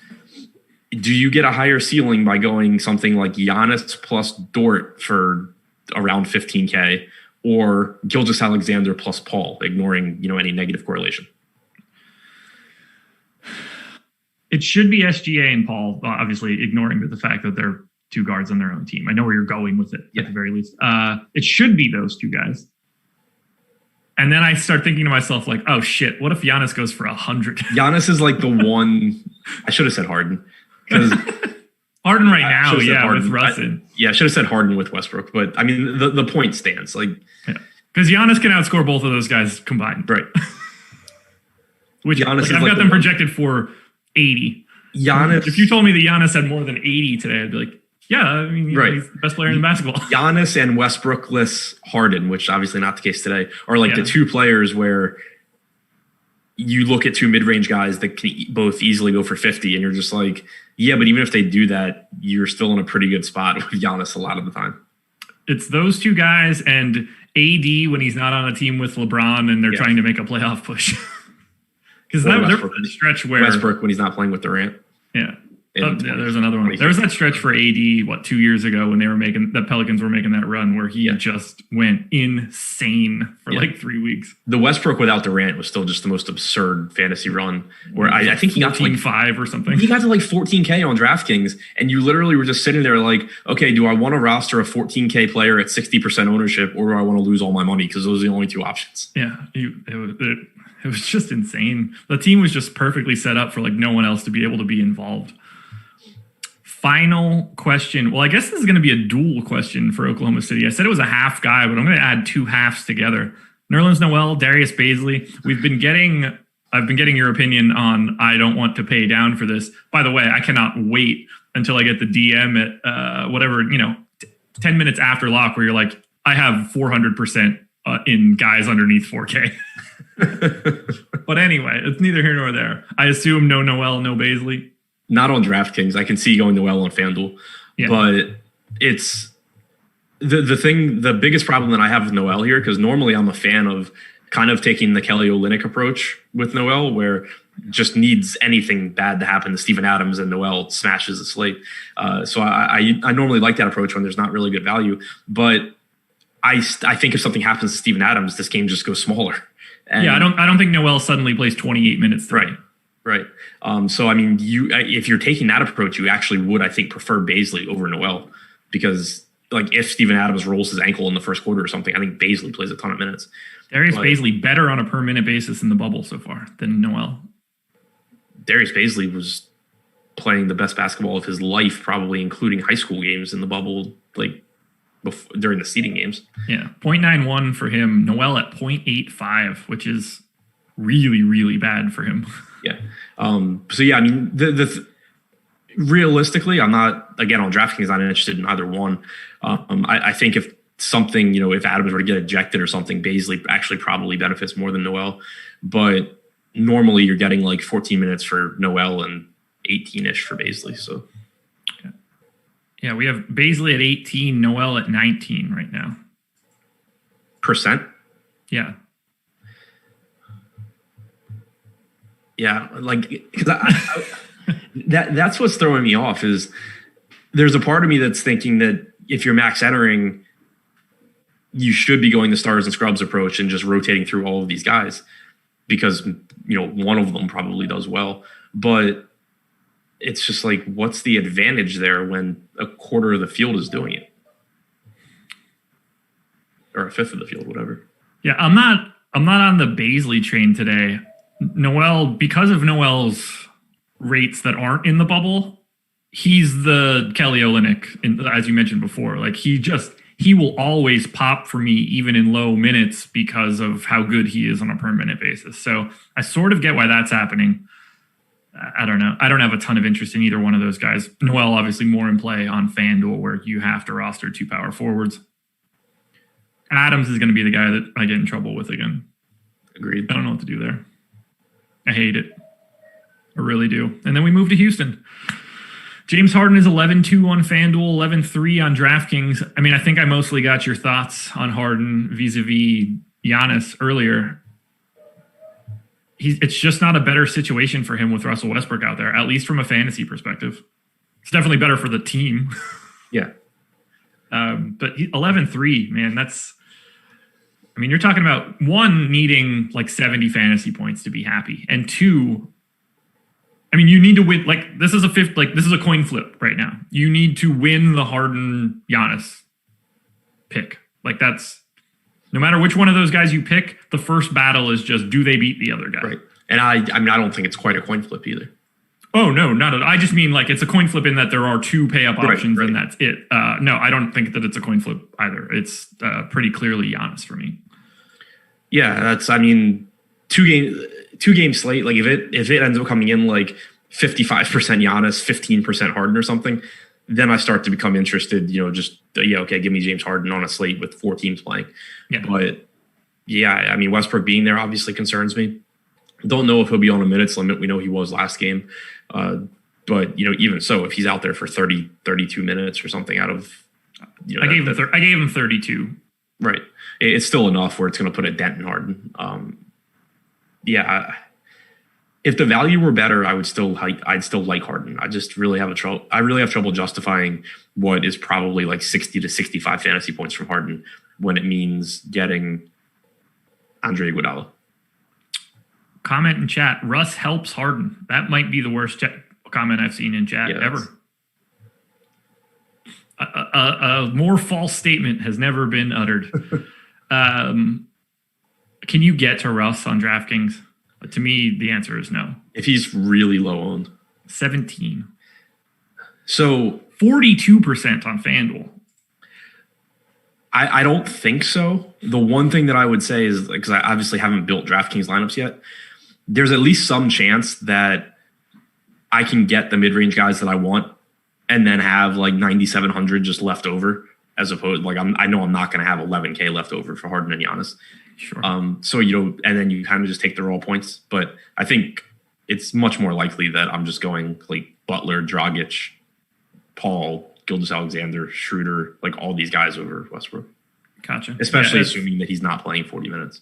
do you get a higher ceiling by going something like Giannis plus Dort for around 15K? Or Gilgeous-Alexander plus Paul, ignoring any negative correlation? It should be SGA and Paul, obviously ignoring the fact that they're 2 guards on their own team. I know where you're going with it at the very least. It should be those 2 guys. And then I start thinking to myself, like, oh shit, what if Giannis goes for 100? Giannis is like the one. I should have said Harden, because Harden right now, Harden. with Russell. I should have said Harden with Westbrook, but I mean the point stands. Like, because Giannis can outscore both of those guys combined, right? Which I've got them projected for 80. Giannis. If you told me that Giannis had more than 80 today, I'd be like, yeah, I mean, he's the best player in basketball. Giannis and Westbrookless Harden, which obviously not the case today, are like the 2 players where you look at 2 mid-range guys that can both easily go for 50, and you're just like, yeah, but even if they do that, you're still in a pretty good spot with Giannis a lot of the time. It's those 2 guys and AD when he's not on a team with LeBron and they're trying to make a playoff push. Because there was a stretch where Westbrook when he's not playing with Durant. Yeah. There's another one. There was that stretch for AD, 2 years ago when the Pelicans were making that run where he just went insane for like 3 weeks. The Westbrook without Durant was still just the most absurd fantasy run where I think he got to 5 or something. He got to like 14K on DraftKings, and you literally were just sitting there like, okay, do I want to roster a 14K player at 60% ownership, or do I want to lose all my money? Because those are the only 2 options. Yeah. It was just insane. The team was just perfectly set up for like no one else to be able to be involved. Final question. Well, I guess this is going to be a dual question for Oklahoma City. I said it was a half guy, but I'm going to add 2 halves together. Nerlens Noel, Darius Baisley. I've been getting your opinion on I don't want to pay down for this. By the way, I cannot wait until I get the DM at 10 minutes after lock where you're like, I have 400% in guys underneath 4K. But anyway, it's neither here nor there. I assume no Noel, no Baisley. Not on DraftKings. I can see going Noel on FanDuel. Yeah. But it's the biggest problem that I have with Noel here, because normally I'm a fan of kind of taking the Kelly Olynyk approach with Noel, where just needs anything bad to happen to Steven Adams and Noel smashes the slate. So I normally like that approach when there's not really good value. But I think if something happens to Steven Adams, this game just goes smaller. And I don't think Noel suddenly plays 28 minutes today. Right. So, I mean, if you're taking that approach, you actually would, I think, prefer Baisley over Noel, because like if Steven Adams rolls his ankle in the first quarter or something, I think Baisley plays a ton of minutes. Darius Baisley better on a per minute basis in the bubble so far than Noel. Darius Baisley was playing the best basketball of his life, probably including high school games in the bubble, like during the seeding games. Yeah. 0.91 for him. Noel at 0.85, which is really, really bad for him. Yeah. So yeah, I mean, realistically, I'm not, again, on DraftKings, I'm not interested in either one. I think if something, if Adams were to get ejected or something, Baisley actually probably benefits more than Noel. But normally you're getting like 14 minutes for Noel and 18-ish for Baisley. So yeah, we have Baisley at 18, Noel at 19 right now. Percent? Yeah. Yeah, like, because that's what's throwing me off is there's a part of me that's thinking that if you're max entering, you should be going the stars and scrubs approach and just rotating through all of these guys because, one of them probably does well. But it's just like, what's the advantage there when a quarter of the field is doing it? Or a fifth of the field, whatever. Yeah, I'm not on the Baisley train today. Noel, because of Noel's rates that aren't in the bubble, he's the Kelly Olynyk, as you mentioned before. Like he will always pop for me even in low minutes because of how good he is on a per minute basis. So I sort of get why that's happening. I don't know. I don't have a ton of interest in either one of those guys. Noel obviously more in play on FanDuel where you have to roster 2 power forwards. Adams is going to be the guy that I get in trouble with again. Agreed. I don't know what to do there. I hate it. I really do. And then we move to Houston. James Harden is 11-2 on FanDuel, 11-3 on DraftKings. I mean, I think I mostly got your thoughts on Harden vis-a-vis Giannis earlier. It's just not a better situation for him with Russell Westbrook out there, at least from a fantasy perspective. It's definitely better for the team. Yeah. But 11-3, man, that's... I mean, you're talking about, one, needing like 70 fantasy points to be happy, and two... I mean, you need to win. Like, this is a coin flip right now. You need to win the Harden Giannis pick. Like, that's no matter which one of those guys you pick, the first battle is just, do they beat the other guy? Right. And I mean, I don't think it's quite a coin flip either. Oh, no, not at all. I just mean like it's a coin flip in that there are two pay up options and that's it. No, I don't think that it's a coin flip either. It's pretty clearly Giannis for me. Yeah, that's, I mean, two game slate. Like if it ends up coming in like 55% Giannis, 15% Harden or something, then I start to become interested. Okay, give me James Harden on a slate with 4 teams playing. Yeah. But yeah, I mean, Westbrook being there obviously concerns me. Don't know if he'll be on a minutes limit. We know he was last game, but even so, if he's out there for 32 minutes or something out of, I gave him 32. Right, it's still enough where it's going to put a dent in Harden. If the value were better, I'd still like Harden. I just really have trouble justifying what is probably like 60 to 65 fantasy points from Harden when it means getting Andre Iguodala. Comment in chat: Russ helps Harden. That might be the worst comment I've seen in chat ever. A more false statement has never been uttered. Can you get to Russ on DraftKings? To me, the answer is no. If he's really low owned. 17. So 42% on FanDuel. I don't think so. The one thing that I would say is, because I obviously haven't built DraftKings lineups yet, there's at least some chance that I can get the mid-range guys that I want and then have like 9,700 just left over, as opposed, like I know I'm not going to have 11K left over for Harden and Giannis. Sure. So, and then you kind of just take the raw points. But I think it's much more likely that I'm just going like Butler, Dragic, Paul, Gilgeous-Alexander, Schroeder, like all these guys over Westbrook. Gotcha. Especially assuming that he's not playing 40 minutes.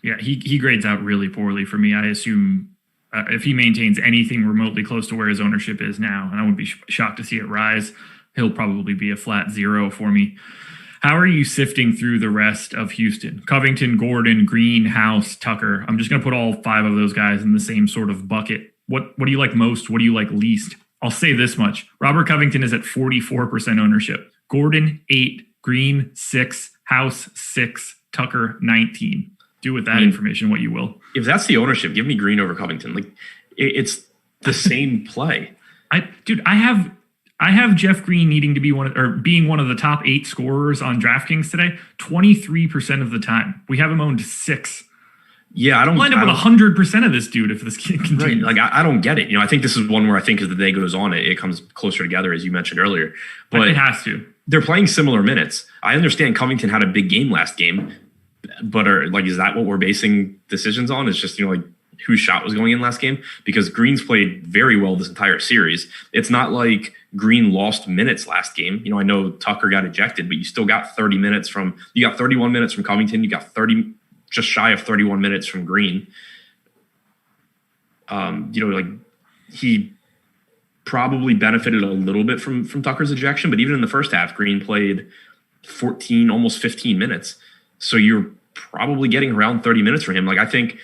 Yeah, he grades out really poorly for me. I assume if he maintains anything remotely close to where his ownership is now, and I wouldn't be shocked to see it rise, he'll probably be a flat 0 for me. How are you sifting through the rest of Houston? Covington, Gordon, Green, House, Tucker. I'm just going to put all 5 of those guys in the same sort of bucket. What do you like most? What do you like least? I'll say this much. Robert Covington is at 44% ownership. Gordon, 8. Green, 6. House, 6. Tucker, 19. Do with that information what you will. If that's the ownership, give me Green over Covington. Like it's the same play. I have Jeff Green needing to be being one of the top 8 scorers on DraftKings today, 23% of the time. We have him owned 6. Yeah, I don't line up with 100% of this dude if this continues. Right, like I don't get it. I think this is one where I think as the day goes on, it comes closer together, as you mentioned earlier. But it has to. They're playing similar minutes. I understand Covington had a big game last game, but is that what we're basing decisions on? It's just like whose shot was going in last game? Because Green's played very well this entire series. It's not like Green lost minutes last game. I know Tucker got ejected, but you still got 30 minutes you got 31 minutes from Covington. You got 30, just shy of 31 minutes from Green. He probably benefited a little bit from Tucker's ejection, but even in the first half, Green played 14, almost 15 minutes. So you're probably getting around 30 minutes for him. Like I think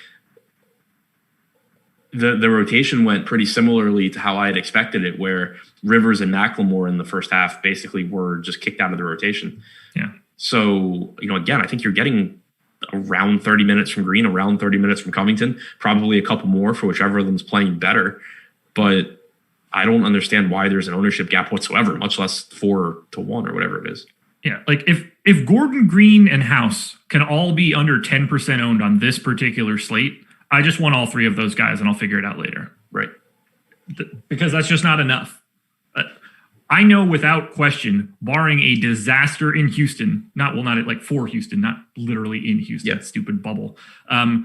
the rotation went pretty similarly to how I had expected it, where Rivers and McLemore in the first half basically were just kicked out of the rotation. Yeah. So, again, I think you're getting around 30 minutes from Green, around 30 minutes from Covington, probably a couple more for whichever of them's playing better. But I don't understand why there's an ownership gap whatsoever, much less 4-1 or whatever it is. Yeah, like if Gordon, Green, and House can all be under 10% owned on this particular slate, I just want all 3 of those guys and I'll figure it out later. Right. Because that's just not enough. I know without question, barring a disaster in Houston, not like for Houston, not literally in Houston, stupid bubble.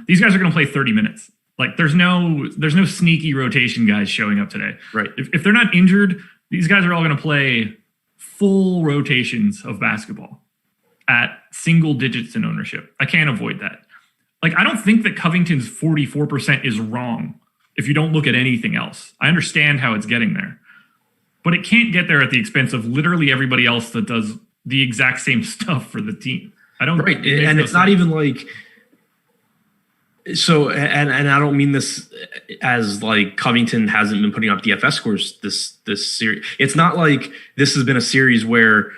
These guys are going to play 30 minutes. Like there's no sneaky rotation guys showing up today. Right. If they're not injured, these guys are all going to play full rotations of basketball at single digits in ownership. I can't avoid that. Like I don't think that Covington's 44% is wrong if you don't look at anything else. I understand how it's getting there. But it can't get there at the expense of literally everybody else that does the exact same stuff for the team. I don't. Right, and it's not even like. So, and I don't mean this as like Covington hasn't been putting up DFS scores this series. It's not like this has been a series where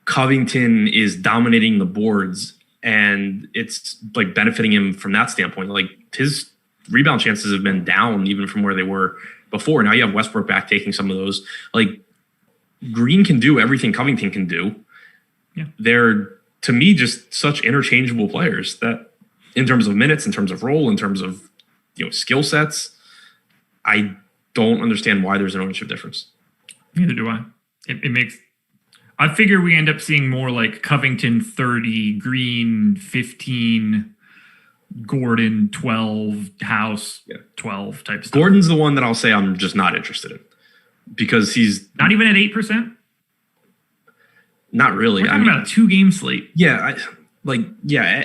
Covington is dominating the boards and it's like benefiting him from that standpoint. Like his rebound chances have been down even from where they were before. Now you have Westbrook back taking some of those. Like Green can do everything Covington can do. Yeah. They're, to me, just such interchangeable players that in terms of minutes, in terms of role, in terms of skill sets, I don't understand why there's an ownership difference. Neither do I. It makes. I figure we end up seeing more like Covington 30, Green 15, Gordon 12, House 12 type stuff. Gordon's the one that I'll say I'm just not interested in because he's not even at 8%. Not really. We're talking about a 2-game slate. Yeah,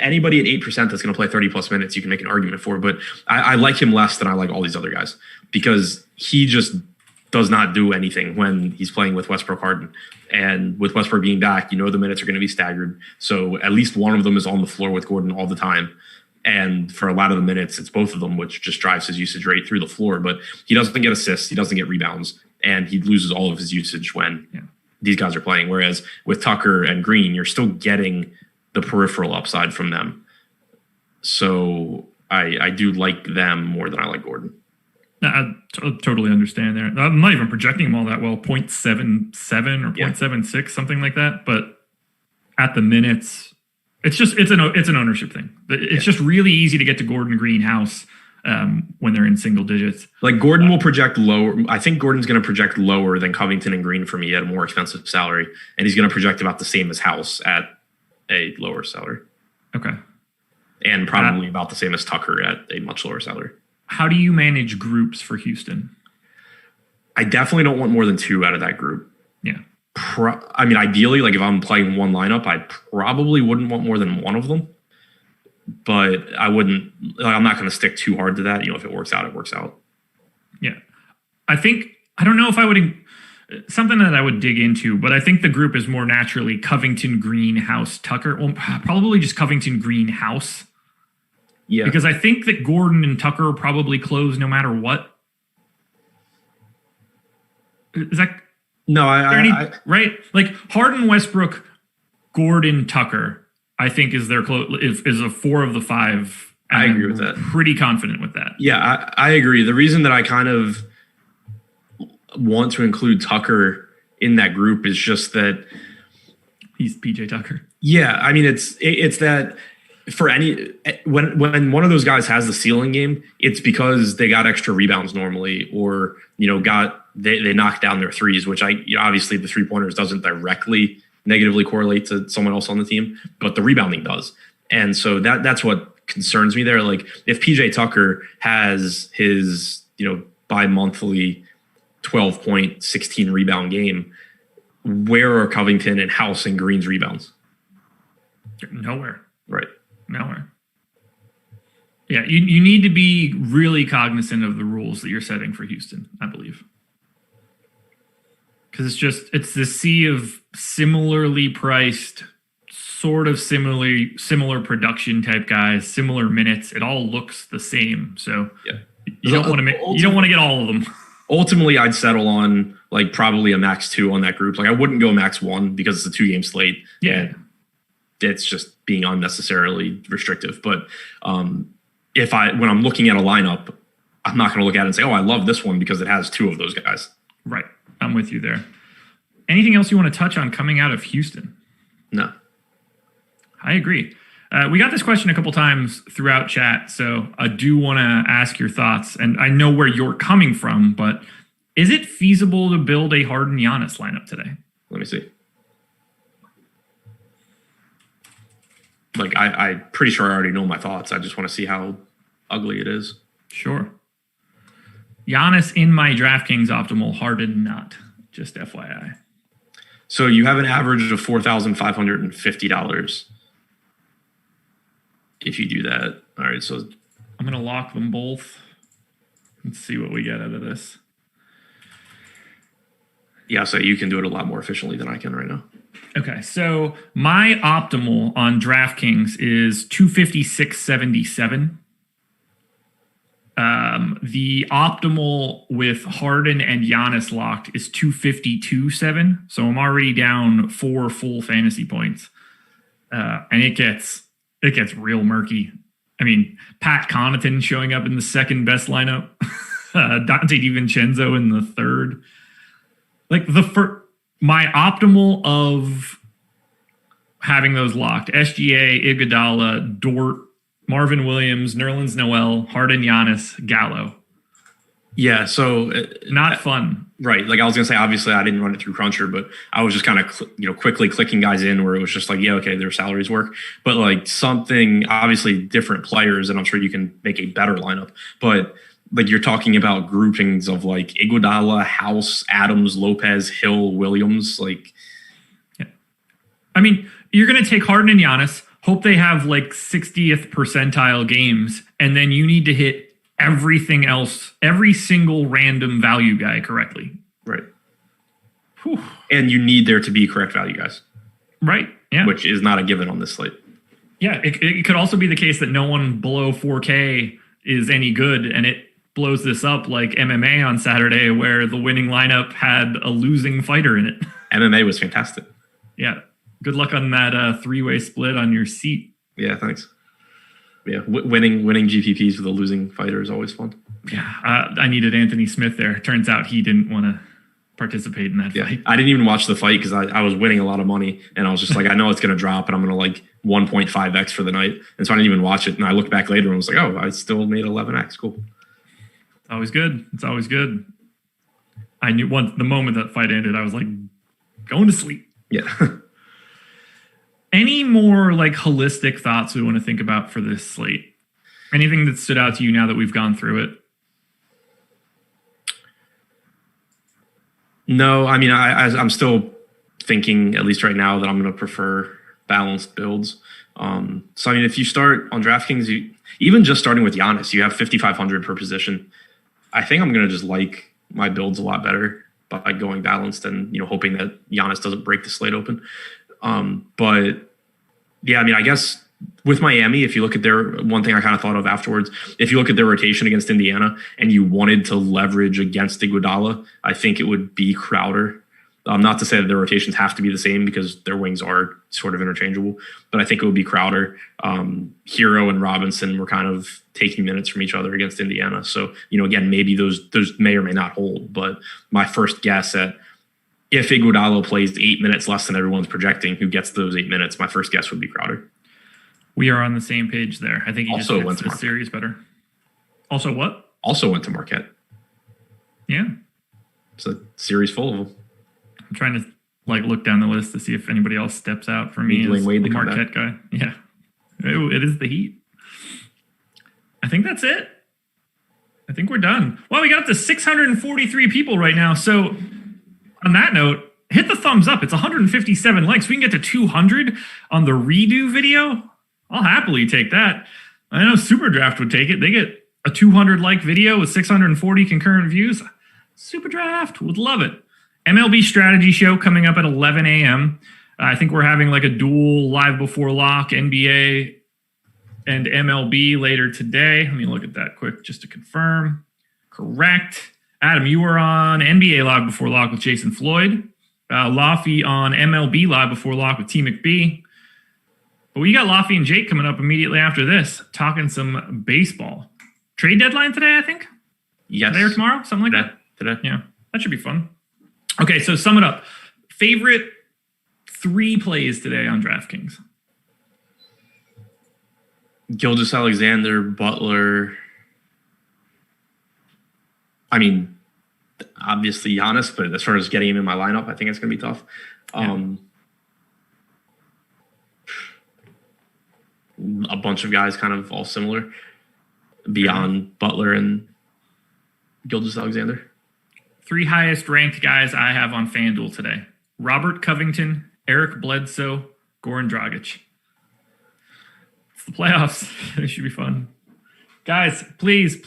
anybody at 8% that's going to play 30 plus minutes, you can make an argument for. But I like him less than I like all these other guys because he just does not do anything when he's playing with Westbrook, Harden. And with Westbrook being back, the minutes are going to be staggered. So at least one of them is on the floor with Gordon all the time. And for a lot of the minutes, it's both of them, which just drives his usage rate through the floor. But he doesn't get assists, he doesn't get rebounds, and he loses all of his usage when these guys are playing. Whereas with Tucker and Green, you're still getting the peripheral upside from them. So I do like them more than I like Gordon. I totally understand there. I'm not even projecting him all that well, 0.77 or 0.76, something like that. But at the minutes, it's an ownership thing. It's just really easy to get to Gordon, Green, House when they're in single digits. Like Gordon will project lower. I think Gordon's going to project lower than Covington and Green for me at a more expensive salary. And he's going to project about the same as House at a lower salary. Okay. And probably about the same as Tucker at a much lower salary. How do you manage groups for Houston? I definitely don't want more than 2 out of that group. Yeah. Ideally, like if I'm playing one lineup, I probably wouldn't want more than one of them. But I wouldn't, I'm not going to stick too hard to that. If it works out, it works out. Yeah. I don't know if I would, something that I would dig into, but I think the group is more naturally Covington, Green, House, Tucker. Well, probably just Covington, Green, House. Yeah. Because I think that Gordon and Tucker will probably close no matter what. Is that... No, right? Like Harden, Westbrook, Gordon, Tucker, I think is their is a 4 of the 5. I agree with that. Pretty confident with that. Yeah, I agree. The reason that I kind of want to include Tucker in that group is just that he's PJ Tucker. Yeah, I mean it's that for when one of those guys has the ceiling game, it's because they got extra rebounds normally, or they knocked down their threes, which obviously the 3-pointers doesn't directly negatively correlate to someone else on the team, but the rebounding does. And so that's what concerns me there. Like if PJ Tucker has his bi-monthly 12-point, 16 rebound game, where are Covington and House and Green's rebounds? Nowhere. Right. Nowhere. Yeah, you need to be really cognizant of the rules that you're setting for Houston, I believe. Because it's the sea of similarly priced, sort of similar production type guys, similar minutes. It all looks the same. So you don't want to get all of them. Ultimately, I'd settle on like probably a max 2 on that group. Like I wouldn't go max 1 because it's a 2-game slate. Yeah. And it's just being unnecessarily restrictive. But when I'm looking at a lineup, I'm not going to look at it and say, oh, I love this one because it has 2 of those guys. Right. I'm with you there. Anything else you want to touch on coming out of Houston? No. I agree. We got this question a couple times throughout chat, so I do want to ask your thoughts. And I know where you're coming from, but Is it feasible to build a Harden Giannis lineup today? Let me see. Like, I'm pretty sure I already know my thoughts. I just want to see how ugly it is. Sure. Giannis in my DraftKings optimal, Harden not. Just FYI. So you have an average of $4,550 if you do that. All right, so I'm going to lock them both. Let's see what we get out of this. Yeah, so you can do it a lot more efficiently than I can right now. Okay, so my optimal on DraftKings is 256.77. The optimal with Harden and Giannis locked is 252.7. So I'm already down 4 full fantasy points, and it gets real murky. I mean, Pat Connaughton showing up in the second best lineup, Dante DiVincenzo in the third. Like my optimal of having those locked: SGA, Iguodala, Dort, Marvin Williams, Nerlens Noel, Harden, Giannis, Gallo. Yeah, so not fun. Right. Like I was going to say, obviously I didn't run it through Cruncher, but I was just kind of, quickly clicking guys in where it was just like, yeah, okay, their salaries work. But like something, obviously different players, and I'm sure you can make a better lineup. But like you're talking about groupings of like Iguodala, House, Adams, Lopez, Hill, Williams. Like, yeah. I mean, you're going to take Harden and Giannis, hope they have like 60th percentile games, and then you need to hit everything else, every single random value guy correctly. Right. Whew. And you need there to be correct value guys. Right. Yeah. Which is not a given on this slate. Yeah. It could also be the case that no one below 4K is any good, and it blows this up like MMA on Saturday, where the winning lineup had a losing fighter in it. MMA was fantastic. Yeah. Good luck on that three-way split on your seat. Yeah, thanks. Yeah, winning GPPs with a losing fighter is always fun. Yeah, I needed Anthony Smith there. Turns out he didn't want to participate in that fight. I didn't even watch the fight because I was winning a lot of money, and I was just like, I know it's going to drop, and I'm going to like 1.5x for the night. And so I didn't even watch it. And I looked back later and was like, oh, I still made 11x. Cool. It's always good. It's always good. I knew the moment that fight ended, I was like, going to sleep. Yeah. Any more like holistic thoughts we want to think about for this slate? Anything that stood out to you now that we've gone through it? No, I mean, I'm still thinking, at least right now, that I'm going to prefer balanced builds. So, I mean, if you start on DraftKings, even just starting with Giannis, you have 5,500 per position. I think I'm going to just like my builds a lot better by going balanced and, hoping that Giannis doesn't break the slate open. But yeah, I mean, I guess with Miami, if you look at one thing I kind of thought of afterwards, if you look at their rotation against Indiana and you wanted to leverage against Iguodala, I think it would be Crowder. Not to say that their rotations have to be the same because their wings are sort of interchangeable, but I think it would be Crowder. Hero and Robinson were kind of taking minutes from each other against Indiana. So, again, maybe those may or may not hold, but my first guess at if Iguodala plays 8 minutes less than everyone's projecting, who gets those 8 minutes, my first guess would be Crowder. We are on the same page there. I think he also just went to the series better. Also what? Also went to Marquette. Yeah. It's a series full of them. I'm trying to look down the list to see if anybody else steps out for me as the Marquette guy. Yeah. It is the Heat. I think that's it. I think we're done. Well, we got up to 643 people right now. So on that note, hit the thumbs up. It's 157 likes. We can get to 200 on the redo video. I'll happily take that. I know SuperDraft would take it. They get a 200 like video with 640 concurrent views. SuperDraft would love it. MLB strategy show coming up at 11 a.m. I think we're having like a dual live before lock, NBA and MLB later today. Let me look at that quick just to confirm. Correct. Adam, you were on NBA live before lock with Jason Floyd. Laffy on MLB live before lock with T. McBee. But we got Laffy and Jake coming up immediately after this, talking some baseball. Trade deadline today, I think? Yes. Today or tomorrow? Something like that? Today. Yeah, that should be fun. Okay, so sum it up. Favorite 3 plays today on DraftKings? Gilgeous-Alexander, Butler. I mean, obviously Giannis, but as far as getting him in my lineup, I think it's going to be tough. A bunch of guys kind of all similar beyond Butler and Gilgeous-Alexander. 3 highest ranked guys I have on FanDuel today: Robert Covington, Eric Bledsoe, Goran Dragic. It's the playoffs. It should be fun. Guys, please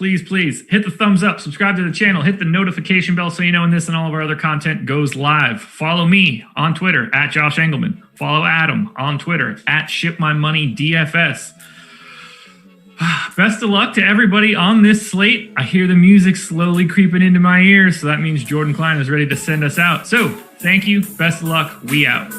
hit the thumbs up, subscribe to the channel, hit the notification bell so you know when this and all of our other content goes live. Follow me on Twitter at Josh Engleman. Follow Adam on Twitter at ShipMyMoneyDFS. Best of luck to everybody on this slate. I hear the music slowly creeping into my ears, so that means Jordan Klein is ready to send us out. So, thank you. Best of luck. We out.